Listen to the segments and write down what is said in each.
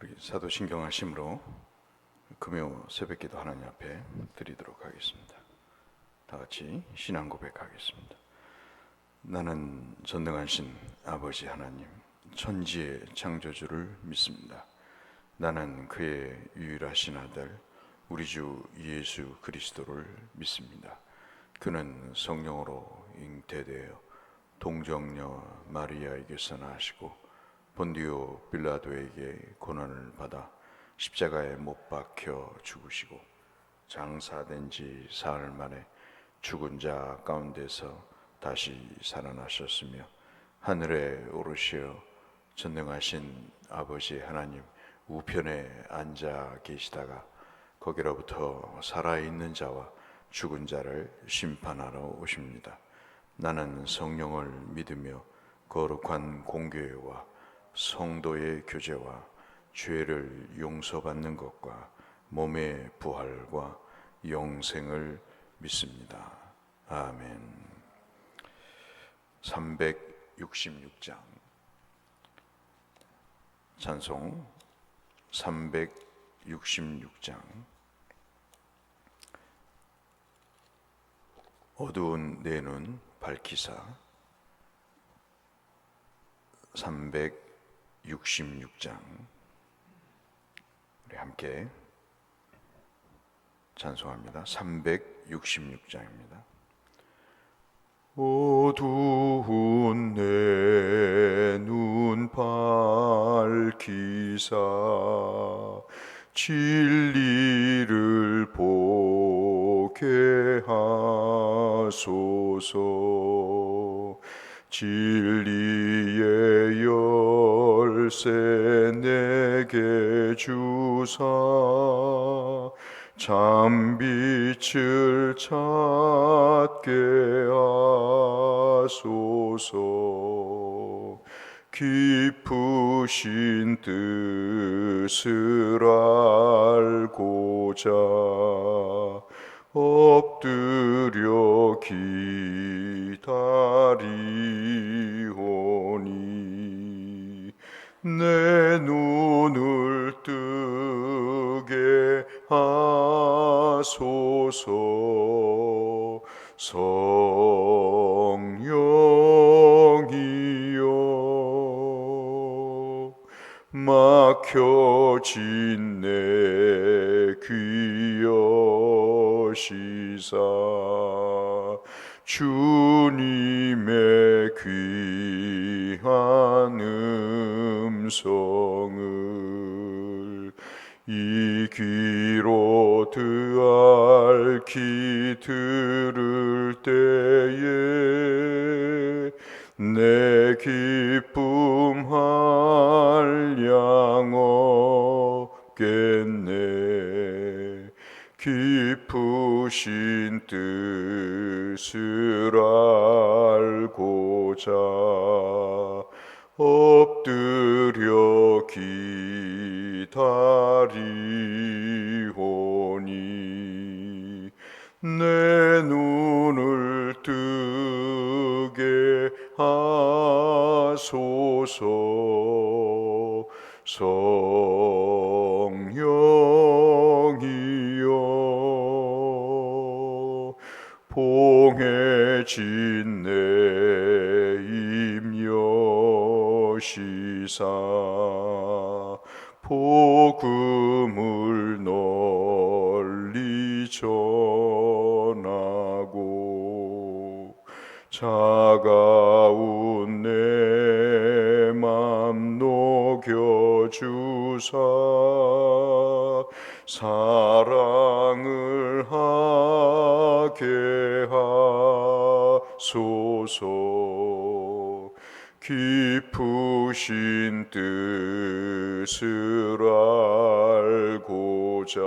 우리 사도신경 하심으로 금요 새벽기도 하나님 앞에 드리도록 하겠습니다. 다 같이 신앙 고백하겠습니다. 나는 전능하신 아버지 하나님, 천지의 창조주를 믿습니다. 나는 그의 유일하신 아들 우리 주 예수 그리스도를 믿습니다. 그는 성령으로 잉태되어 동정녀 마리아에게서 나시고 본디오 빌라도에게 고난을 받아 십자가에 못 박혀 죽으시고 장사된 지 사흘 만에 죽은 자 가운데서 다시 살아나셨으며 하늘에 오르시어 전능하신 아버지 하나님 우편에 앉아 계시다가 거기로부터 살아있는 자와 죽은 자를 심판하러 오십니다. 나는 성령을 믿으며 거룩한 공교회와 성도의 교제와 죄를 용서받는 것과 몸의 부활과 영생을 믿습니다. 아멘. 366장 찬송 366장. 어두운 내 눈 밝히사. 366장 우리 함께 찬송합니다. 366장입니다. 어두운 내 눈 밝히사 진리를 보게 하소서. 진리의 열쇠 내게 주사 참빛을 찾게 하소서. 깊으신 뜻을 알고자 엎드려 기다리오니 내 눈을 뜨게 하소서. 성령이여 막혀진 내 귀 여시사 주님의 귀한 음성을 이 귀로 듣알기 들을 때에 내 기쁨 한량 없겠네. 깊으신 뜻을 알고자 엎드려 기다리오니 내 눈을 뜨게 하소서. 성령이여 봉해진 내 임여시사 복음을 널리 전하고 차가운 내 맘 녹여주사 사랑을 하게 하소서. 깊으신 뜻을 알고자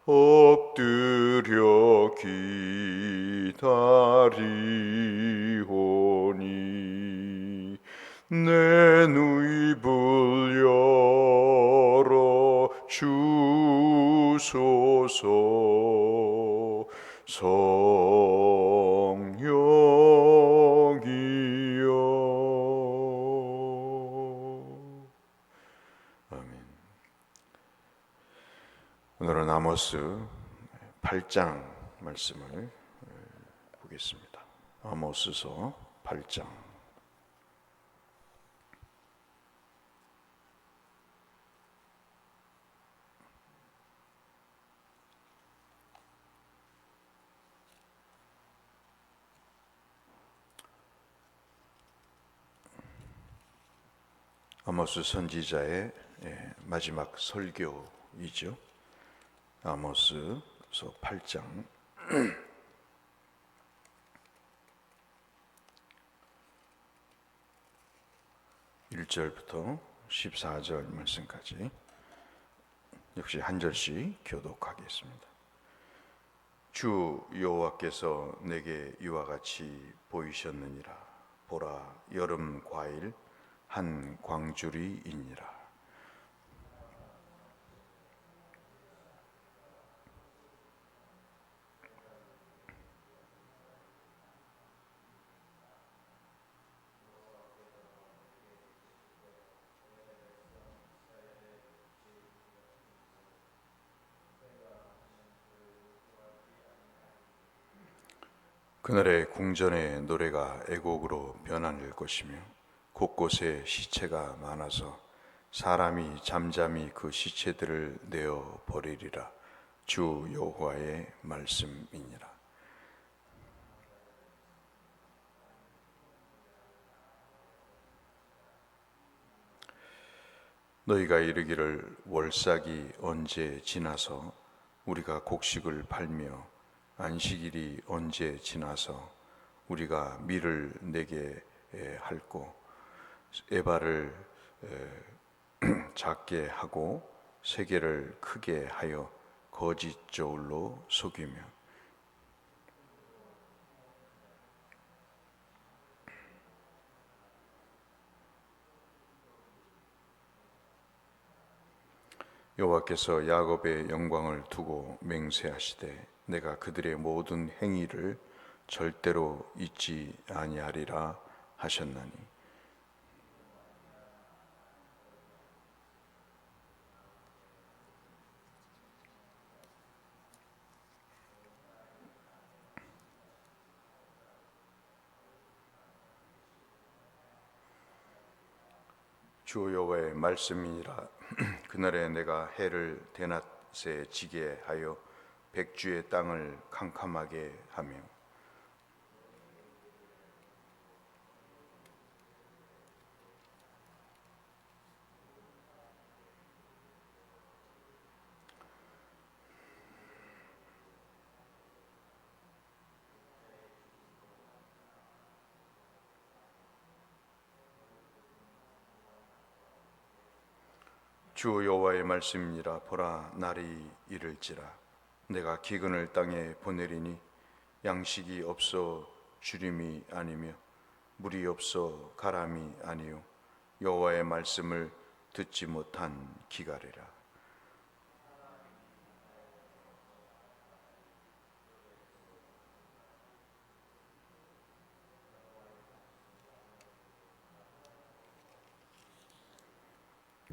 엎드려 기다리오니 내 누이불 열어 주소서. 성령이여 오늘은 아모스 8장 말씀을 보겠습니다. 아모스서 8장. 아모스 선지자의 마지막 설교이죠. 아모스서 8장 1절부터 14절 말씀까지 역시 한 절씩 교독하겠습니다. 주 여호와께서 내게 이와 같이 보이셨느니라. 보라, 여름 과일 한 광주리이니라. 그날의 궁전의 노래가 애곡으로 변화될 것이며 곳곳에 시체가 많아서 사람이 잠잠히 그 시체들을 내어 버리리라. 주 여호와의 말씀이니라. 너희가 이르기를 월삭이 언제 지나서 우리가 곡식을 팔며 안식일이 언제 지나서 우리가 밀을 내게 할꼬, 에바를 작게 하고 세계를 크게 하여 거짓 저울로 속이며 여호와께서 야곱의 영광을 두고 맹세하시되 내가 그들의 모든 행위를 절대로 잊지 아니하리라 하셨나니 주 여호와의 말씀이니라. 그날에 내가 해를 대낮에 지게 하여 백주의 땅을 캄캄하게 하며 주 여호와의 말씀이니라. 보라, 날이 이를지라. 내가 기근을 땅에 보내리니 양식이 없어 주림이 아니며 물이 없어 가람이 아니요 여호와의 말씀을 듣지 못한 기갈이라.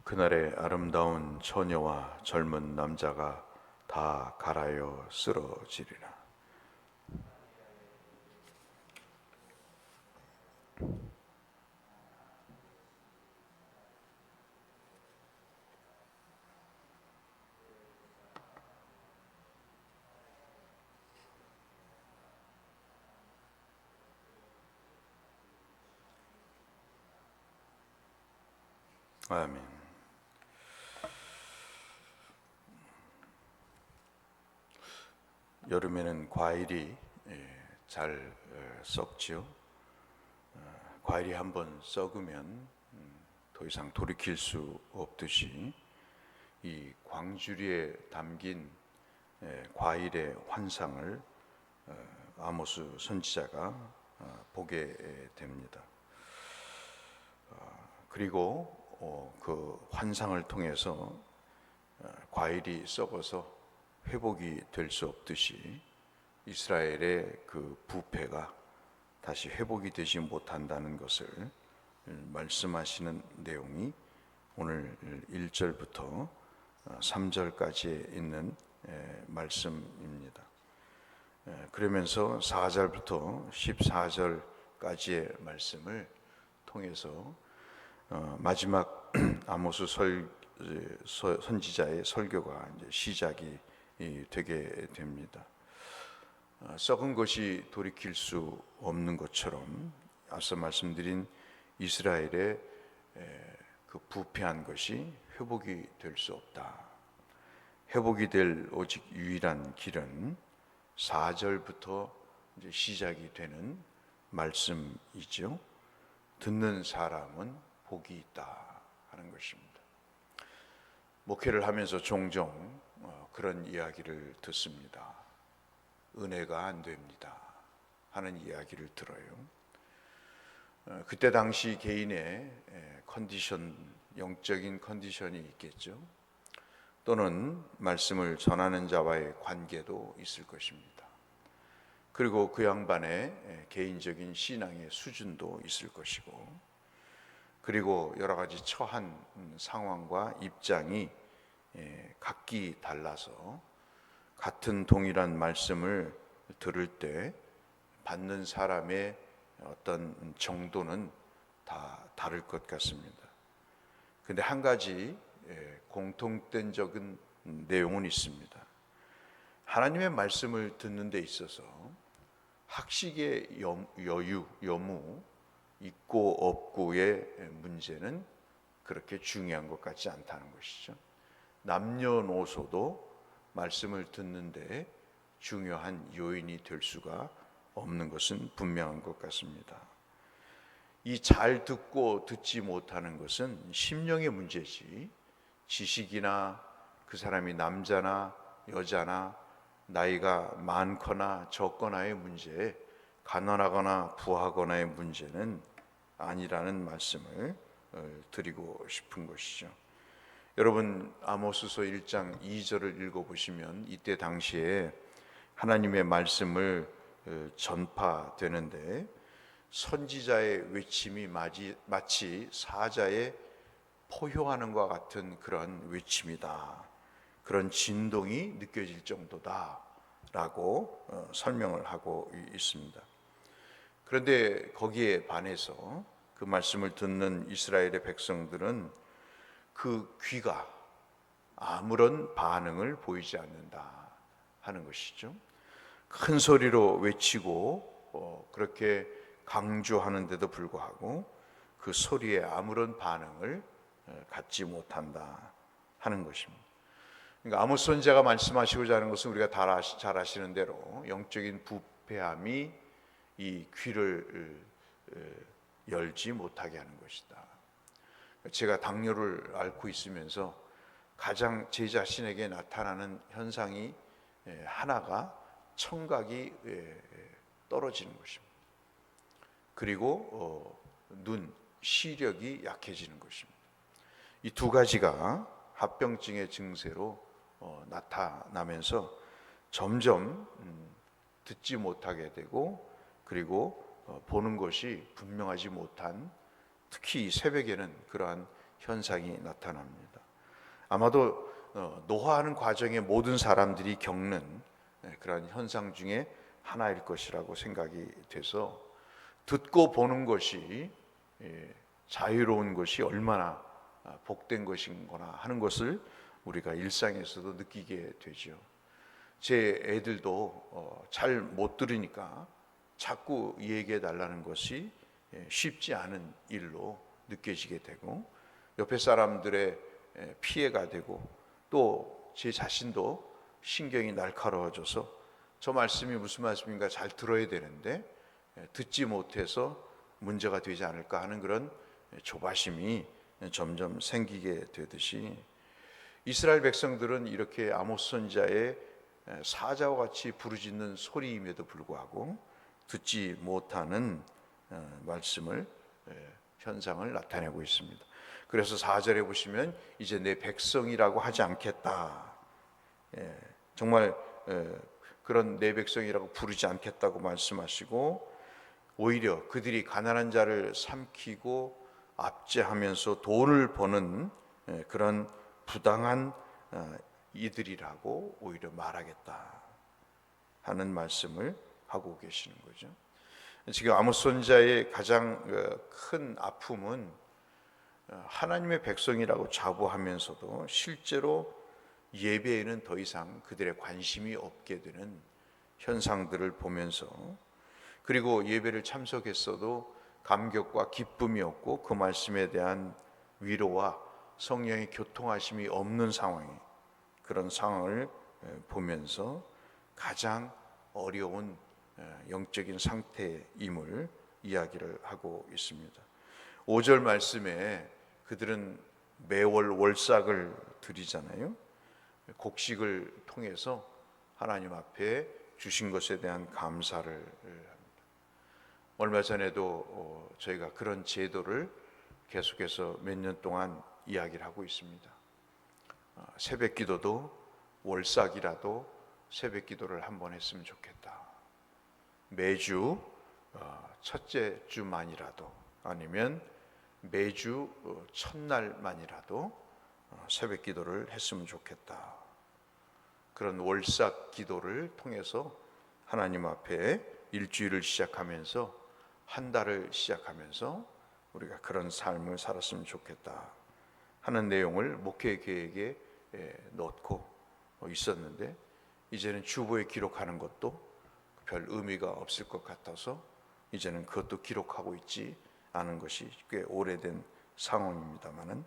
그날에 아름다운 처녀와 젊은 남자가 다 갈아여 쓰러지리라. 아멘. 여름에는 과일이 잘 썩지요. 과일이 한번 썩으면 더 이상 돌이킬 수 없듯이 이 광주리에 담긴 과일의 환상을 아모스 선지자가 보게 됩니다. 그리고 그 환상을 통해서 과일이 썩어서 회복이 될 수 없듯이 이스라엘의 그 부패가 다시 회복이 되지 못한다는 것을 말씀하시는 내용이 오늘 1절부터 3절까지에 있는 말씀입니다. 그러면서 4절부터 14절까지의 말씀을 통해서 마지막 아모스 선지자의 설교가 이제 시작이 되게 됩니다. 썩은 것이 돌이킬 수 없는 것처럼 앞서 말씀드린 이스라엘의 그 부패한 것이 회복이 될 수 없다. 회복이 될 오직 유일한 길은 4절부터 이제 시작이 되는 말씀이죠. 듣는 사람은 복이 있다 하는 것입니다. 목회를 하면서 종종 그런 이야기를 듣습니다. 은혜가 안 됩니다 하는 이야기를 들어요. 그때 당시 개인의 컨디션, 영적인 컨디션이 있겠죠. 또는 말씀을 전하는 자와의 관계도 있을 것입니다. 그리고 그 양반의 개인적인 신앙의 수준도 있을 것이고, 그리고 여러 가지 처한 상황과 입장이 각기 달라서 같은 동일한 말씀을 들을 때 받는 사람의 어떤 정도는 다 다를 것 같습니다. 근데 한 가지 공통된 내용은 있습니다. 하나님의 말씀을 듣는 데 있어서 학식의 여무, 있고 없고의 문제는 그렇게 중요한 것 같지 않다는 것이죠. 남녀노소도 말씀을 듣는데 중요한 요인이 될 수가 없는 것은 분명한 것 같습니다. 이 잘 듣고 듣지 못하는 것은 심령의 문제지, 지식이나 그 사람이 남자나 여자나 나이가 많거나 적거나의 문제, 가난하거나 부하거나의 문제는 아니라는 말씀을 드리고 싶은 것이죠. 여러분, 아모스서 1장 2절을 읽어보시면 이때 당시에 하나님의 말씀을 전파되는데 선지자의 외침이 마치 사자의 포효하는 것과 같은 그런 외침이다, 그런 진동이 느껴질 정도다 라고 설명을 하고 있습니다. 그런데 거기에 반해서 그 말씀을 듣는 이스라엘의 백성들은 그 귀가 아무런 반응을 보이지 않는다 하는 것이죠. 큰 소리로 외치고 그렇게 강조하는데도 불구하고 그 소리에 아무런 반응을 갖지 못한다 하는 것입니다. 그러니까 아모스 선지자가 말씀하시고자 하는 것은 우리가 잘 아시는 대로 영적인 부패함이 이 귀를 열지 못하게 하는 것이다. 제가 당뇨를 앓고 있으면서 가장 제 자신에게 나타나는 현상이 하나가 청각이 떨어지는 것입니다. 그리고 눈, 시력이 약해지는 것입니다. 이 두 가지가 합병증의 증세로 나타나면서 점점 듣지 못하게 되고, 그리고 보는 것이 분명하지 못한, 특히 새벽에는 그러한 현상이 나타납니다. 아마도 노화하는 과정에 모든 사람들이 겪는 그러한 현상 중에 하나일 것이라고 생각이 돼서, 듣고 보는 것이 자유로운 것이 얼마나 복된 것인거나 하는 것을 우리가 일상에서도 느끼게 되죠. 제 애들도 잘 못 들으니까 자꾸 얘기해 달라는 것이 쉽지 않은 일로 느껴지게 되고, 옆에 사람들의 피해가 되고, 또 제 자신도 신경이 날카로워져서 저 말씀이 무슨 말씀인가 잘 들어야 되는데 듣지 못해서 문제가 되지 않을까 하는 그런 조바심이 점점 생기게 되듯이, 이스라엘 백성들은 이렇게 아모스 선지자의 사자와 같이 부르짖는 소리임에도 불구하고 듣지 못하는 말씀을, 현상을 나타내고 있습니다. 그래서 4절에 보시면 이제 내 백성이라고 하지 않겠다, 정말 그런 내 백성이라고 부르지 않겠다고 말씀하시고, 오히려 그들이 가난한 자를 삼키고 압제하면서 돈을 버는 그런 부당한 이들이라고 오히려 말하겠다 하는 말씀을 하고 계시는 거죠. 지금 아모스 선지자의 가장 큰 아픔은 하나님의 백성이라고 자부하면서도 실제로 예배에는 더 이상 그들의 관심이 없게 되는 현상들을 보면서, 그리고 예배를 참석했어도 감격과 기쁨이 없고 그 말씀에 대한 위로와 성령의 교통하심이 없는 상황이, 그런 상황을 보면서 가장 어려운 영적인 상태임을 이야기를 하고 있습니다. 5절 말씀에 그들은 매월 월삭을 드리잖아요. 곡식을 통해서 하나님 앞에 주신 것에 대한 감사를 합니다. 얼마 전에도 저희가 그런 제도를 계속해서 몇 년 동안 이야기를 하고 있습니다. 새벽 기도도 월삭이라도 새벽 기도를 한번 했으면 좋겠다. 매주 첫째 주만이라도, 아니면 매주 첫날만이라도 새벽 기도를 했으면 좋겠다. 그런 월삭 기도를 통해서 하나님 앞에 일주일을 시작하면서, 한 달을 시작하면서 우리가 그런 삶을 살았으면 좋겠다 하는 내용을 목회 계획에 넣고 있었는데, 이제는 주보에 기록하는 것도 별 의미가 없을 것 같아서 이제는 그것도 기록하고 있지 않은 것이 꽤 오래된 상황입니다만은,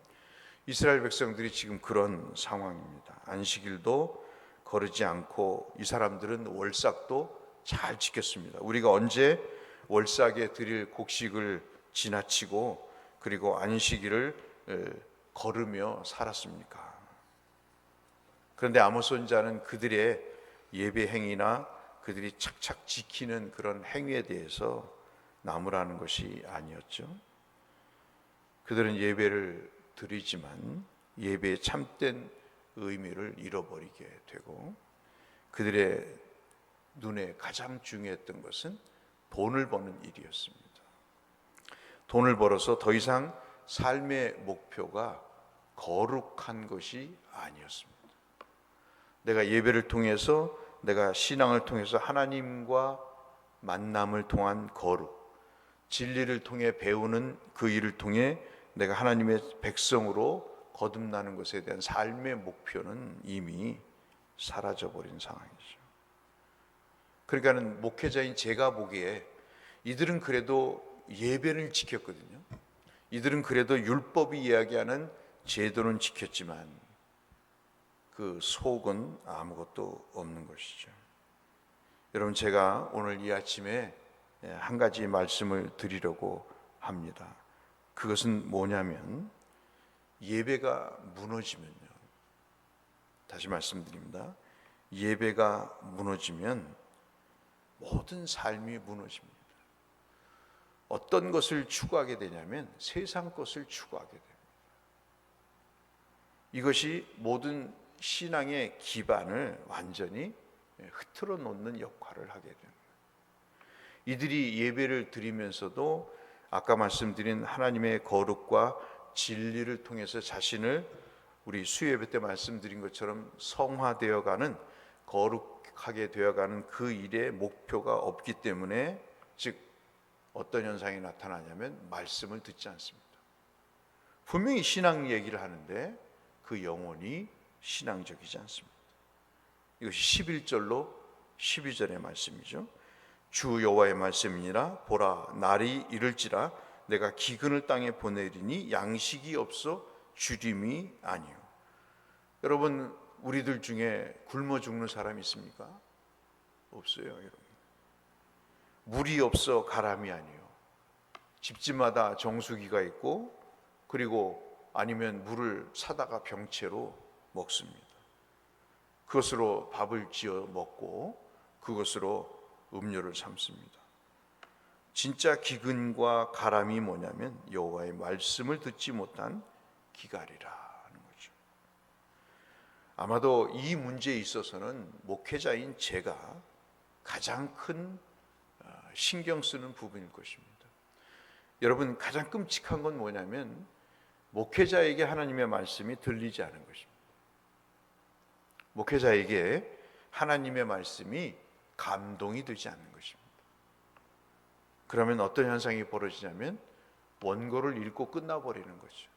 이스라엘 백성들이 지금 그런 상황입니다. 안식일도 거르지 않고 이 사람들은 월삭도 잘 지켰습니다. 우리가 언제 월삭에 드릴 곡식을 지나치고 그리고 안식일을 거르며 살았습니까? 그런데 아모스 선지자는 그들의 예배 행위나 그들이 착착 지키는 그런 행위에 대해서 나무라는 것이 아니었죠. 그들은 예배를 드리지만 예배의 참된 의미를 잃어버리게 되고, 그들의 눈에 가장 중요했던 것은 돈을 버는 일이었습니다. 돈을 벌어서 더 이상 삶의 목표가 거룩한 것이 아니었습니다. 내가 예배를 통해서, 내가 신앙을 통해서 하나님과 만남을 통한 거룩, 진리를 통해 배우는 그 일을 통해 내가 하나님의 백성으로 거듭나는 것에 대한 삶의 목표는 이미 사라져버린 상황이죠. 그러니까는 목회자인 제가 보기에 이들은 그래도 예배를 지켰거든요. 이들은 그래도 율법이 이야기하는 제도는 지켰지만 그 속은 아무것도 없는 것이죠. 여러분, 제가 오늘 이 아침에 한 가지 말씀을 드리려고 합니다. 그것은 뭐냐면, 예배가 무너지면요, 다시 말씀드립니다. 예배가 무너지면 모든 삶이 무너집니다. 어떤 것을 추구하게 되냐면 세상 것을 추구하게 됩니다. 이것이 모든 신앙의 기반을 완전히 흐트러 놓는 역할을 하게 됩니다. 이들이 예배를 드리면서도 아까 말씀드린 하나님의 거룩과 진리를 통해서 자신을, 우리 수요예배 때 말씀드린 것처럼 성화되어가는, 거룩하게 되어가는 그 일의 목표가 없기 때문에, 즉 어떤 현상이 나타나냐면 말씀을 듣지 않습니다. 분명히 신앙 얘기를 하는데 그 영혼이 신앙적이지 않습니다. 이것이 11절로 12절의 말씀이죠. 주 여호와의 말씀이니라. 보라, 날이 이를지라 내가 기근을 땅에 보내리니 양식이 없어 주림이 아니요. 여러분, 우리들 중에 굶어 죽는 사람 있습니까? 없어요, 여러분. 물이 없어 가람이 아니요. 집집마다 정수기가 있고, 그리고 아니면 물을 사다가 병채로 먹습니다. 그것으로 밥을 지어 먹고 그것으로 음료를 삼습니다. 진짜 기근과 가람이 뭐냐면 여호와의 말씀을 듣지 못한 기갈이라는 거죠. 아마도 이 문제에 있어서는 목회자인 제가 가장 큰 신경 쓰는 부분일 것입니다. 여러분, 가장 끔찍한 건 뭐냐면 목회자에게 하나님의 말씀이 들리지 않은 것입니다. 목회자에게 하나님의 말씀이 감동이 되지 않는 것입니다. 그러면 어떤 현상이 벌어지냐면 원고를 읽고 끝나버리는 거죠.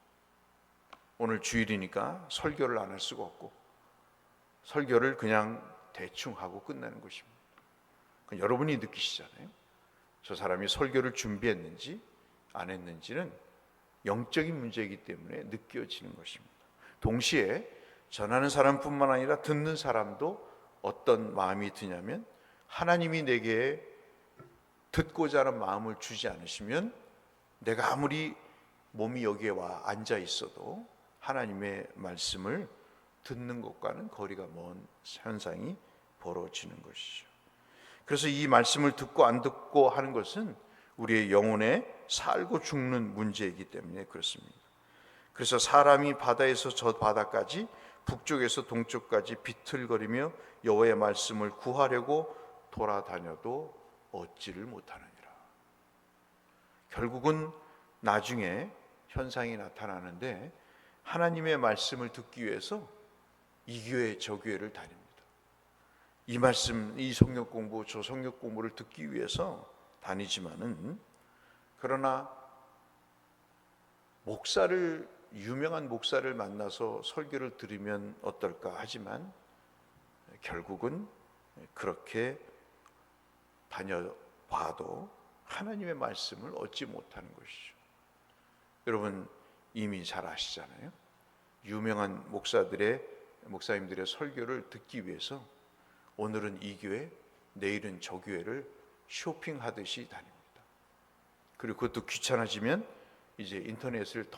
오늘 주일이니까 설교를 안 할 수가 없고 설교를 그냥 대충 하고 끝내는 것입니다. 여러분이 느끼시잖아요. 저 사람이 설교를 준비했는지 안 했는지는 영적인 문제이기 때문에 느껴지는 것입니다. 동시에 전하는 사람뿐만 아니라 듣는 사람도 어떤 마음이 드냐면 하나님이 내게 듣고자 하는 마음을 주지 않으시면 내가 아무리 몸이 여기에 와 앉아 있어도 하나님의 말씀을 듣는 것과는 거리가 먼 현상이 벌어지는 것이죠. 그래서 이 말씀을 듣고 안 듣고 하는 것은 우리의 영혼에 살고 죽는 문제이기 때문에 그렇습니다. 그래서 사람이 바다에서 저 바다까지 북쪽에서 동쪽까지 비틀거리며 여호와의 말씀을 구하려고 돌아다녀도 얻지를 못하느니라. 결국은 나중에 현상이 나타나는데 하나님의 말씀을 듣기 위해서 이 교회 저 교회를 다닙니다. 이 말씀, 이 성경 공부, 저 성경 공부를 듣기 위해서 다니지만은 그러나 유명한 목사를 만나서 설교를 들으면 어떨까 하지만 결국은 그렇게 다녀봐도 하나님의 말씀을 얻지 못하는 것이죠. 여러분 이미 잘 아시잖아요. 유명한 목사님들의 설교를 듣기 위해서 오늘은 이 교회, 내일은 저 교회를 쇼핑하듯이 다닙니다. 그리고 그것도 귀찮아지면 이제 인터넷을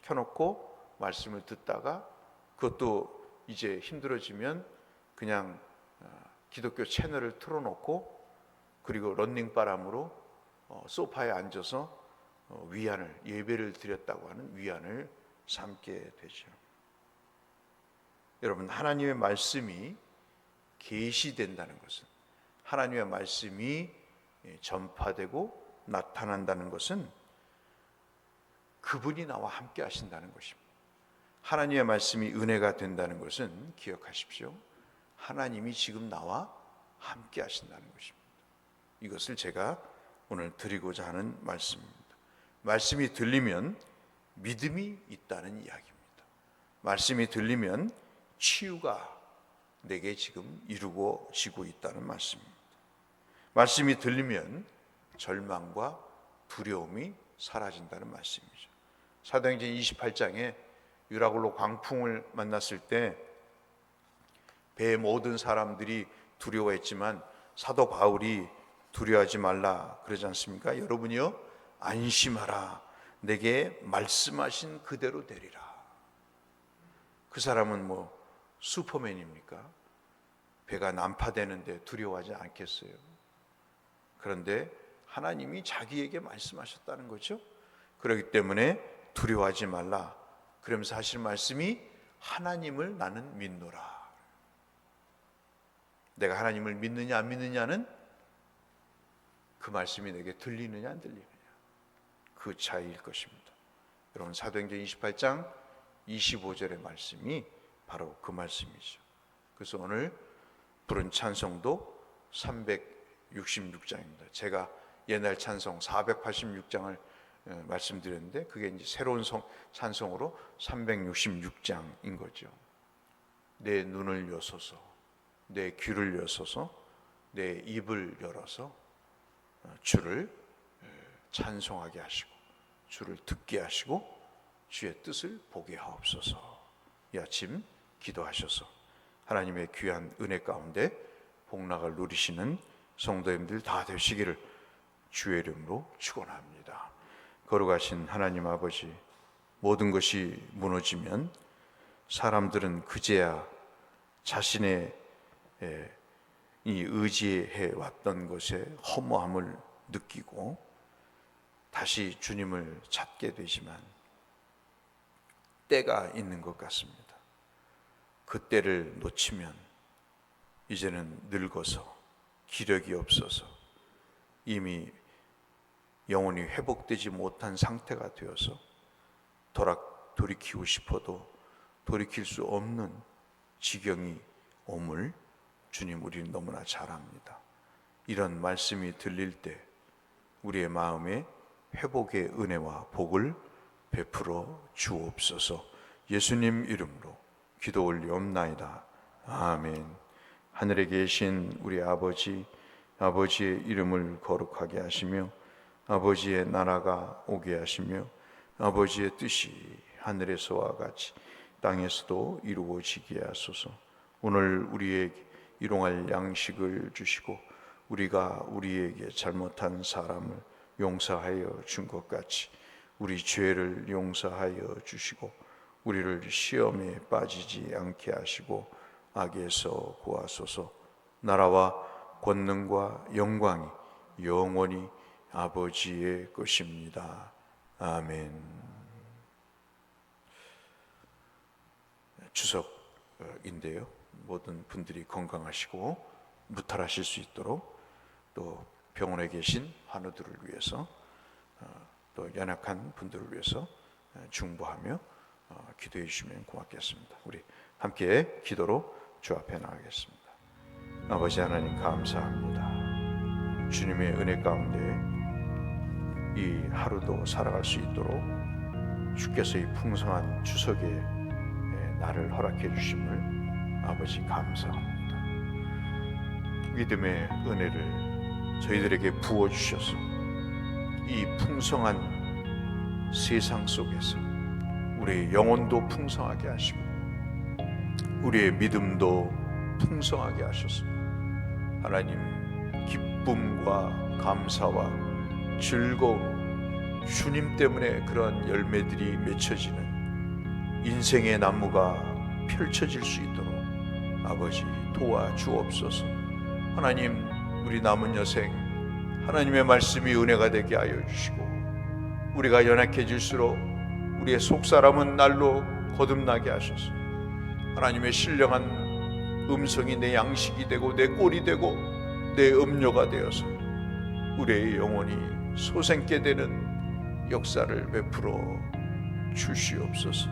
켜놓고 말씀을 듣다가 그것도 이제 힘들어지면 그냥 기독교 채널을 틀어놓고 그리고 런닝바람으로 소파에 앉아서 예배를 드렸다고 하는 위안을 삼게 되죠. 여러분 하나님의 말씀이 계시된다는 것은, 하나님의 말씀이 전파되고 나타난다는 것은 그분이 나와 함께 하신다는 것입니다. 하나님의 말씀이 은혜가 된다는 것은 기억하십시오. 하나님이 지금 나와 함께 하신다는 것입니다. 이것을 제가 오늘 드리고자 하는 말씀입니다. 말씀이 들리면 믿음이 있다는 이야기입니다. 말씀이 들리면 치유가 내게 지금 이루어지고 있다는 말씀입니다. 말씀이 들리면 절망과 두려움이 사라진다는 말씀이죠. 사도행전 28장에 유라굴로 광풍을 만났을 때 배의 모든 사람들이 두려워했지만 사도 바울이 두려워하지 말라 그러지 않습니까? 여러분이요 안심하라, 내게 말씀하신 그대로 되리라. 그 사람은 슈퍼맨입니까? 배가 난파되는데 두려워하지 않겠어요? 그런데 하나님이 자기에게 말씀하셨다는 거죠. 그렇기 때문에 두려워하지 말라. 그러면서 하시는 말씀이 하나님을 나는 믿노라. 내가 하나님을 믿느냐 안 믿느냐는 그 말씀이 내게 들리느냐 안 들리느냐, 그 차이일 것입니다. 여러분 사도행전 28장 25절의 말씀이 바로 그 말씀이죠. 그래서 오늘 부른 찬송도 366장입니다. 제가 옛날 찬송 486장을 말씀드렸는데 그게 이제 새로운 찬송으로 366장인 거죠. 내 눈을 여소서, 내 귀를 여소서, 내 입을 열어서 주를 찬송하게 하시고 주를 듣게 하시고 주의 뜻을 보게 하옵소서. 이 아침 기도하셔서 하나님의 귀한 은혜 가운데 복락을 누리시는 성도님들 다 되시기를 주의 이름으로 축원합니다. 거룩하신 하나님 아버지, 모든 것이 무너지면 사람들은 그제야 자신의 이 의지해 왔던 것의 허무함을 느끼고 다시 주님을 찾게 되지만 때가 있는 것 같습니다. 그 때를 놓치면 이제는 늙어서 기력이 없어서 이미 영혼이 회복되지 못한 상태가 되어서 돌이키고 싶어도 돌이킬 수 없는 지경이 옴을 주님 우리는 너무나 잘 압니다. 이런 말씀이 들릴 때 우리의 마음에 회복의 은혜와 복을 베풀어 주옵소서. 예수님 이름으로 기도 올리옵나이다. 아멘. 하늘에 계신 우리 아버지, 아버지의 이름을 거룩하게 하시며 아버지의 나라가 오게 하시며 아버지의 뜻이 하늘에서와 같이 땅에서도 이루어지게 하소서. 오늘 우리에게 일용할 양식을 주시고 우리가 우리에게 잘못한 사람을 용서하여 준 것 같이 우리 죄를 용서하여 주시고 우리를 시험에 빠지지 않게 하시고 악에서 구하소서. 나라와 권능과 영광이 영원히 아버지의 것입니다. 아멘. 추석인데요, 모든 분들이 건강하시고 무탈하실 수 있도록 또 병원에 계신 환우들을 위해서 또 연약한 분들을 위해서 중보하며 기도해 주시면 고맙겠습니다. 우리 함께 기도로 주 앞에 나가겠습니다. 아버지 하나님 감사합니다. 주님의 은혜 가운데 이 하루도 살아갈 수 있도록 주께서 이 풍성한 추석의 날을 허락해 주심을 아버지 감사합니다. 믿음의 은혜를 저희들에게 부어주셔서 이 풍성한 세상 속에서 우리의 영혼도 풍성하게 하시고 우리의 믿음도 풍성하게 하셔서 하나님 기쁨과 감사와 즐거움, 주님 때문에 그러한 열매들이 맺혀지는 인생의 나무가 펼쳐질 수 있도록 아버지 도와주옵소서. 하나님, 우리 남은 여생 하나님의 말씀이 은혜가 되게 하여 주시고 우리가 연약해질수록 우리의 속사람은 날로 거듭나게 하셔서 하나님의 신령한 음성이 내 양식이 되고 내 꼴이 되고 내 음료가 되어서 우리의 영혼이 소생케 되는 역사를 베풀어 주시옵소서.